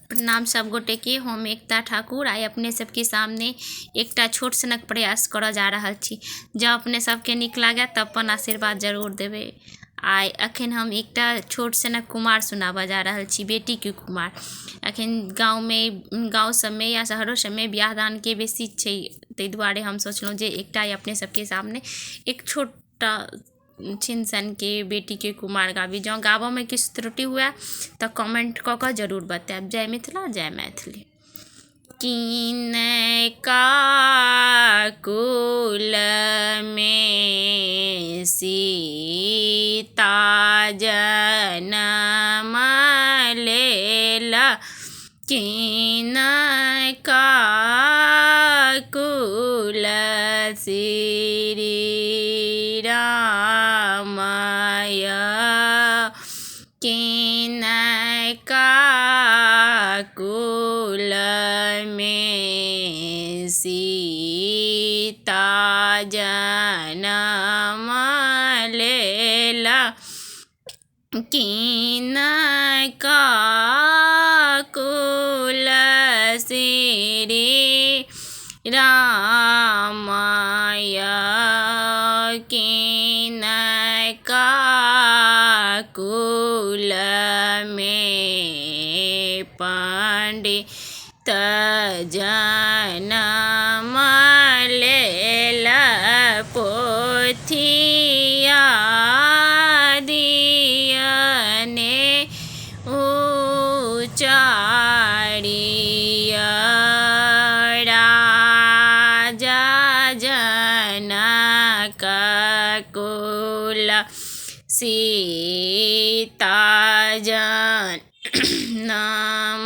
प्रणाम सब गोटे के। हम एकता ठाकुर आइ अपने सबके सामने एकटा छोट सनक प्रयास करऽ जा रहल छी। जँ अपने सबके नीक लागे तऽ अपन आशीर्वाद जरूर देबै। आइ अखन हम एकटा छोट सनक कुमार सुनाबऽ जा रहल छी, बेटी के कुमार। अखन गाँव सबमे या शहरो सबमे बियाह दानके बेसी छै, ताहि दुआरे हम सोचलहुँ जे एकटा अपने सबके सामने एक छोटा छिन सन के बेटी के कुमार गाबी। जँ गाबऽमे किछु त्रुटि हुए तऽ कमेंट कऽ कऽ जरूर बतायब। जय मिथिला, जय मैथिली। किनका कुल में सीता जनम लेला, किनका कुल श्री रामय, किनका कुल में सीता जनम लेला, किनका कुल श्री रामय, किनका कुल में पंडित जनम लेला, पोथिया दियने उचारिया, राजा जनक कुल सीता जनम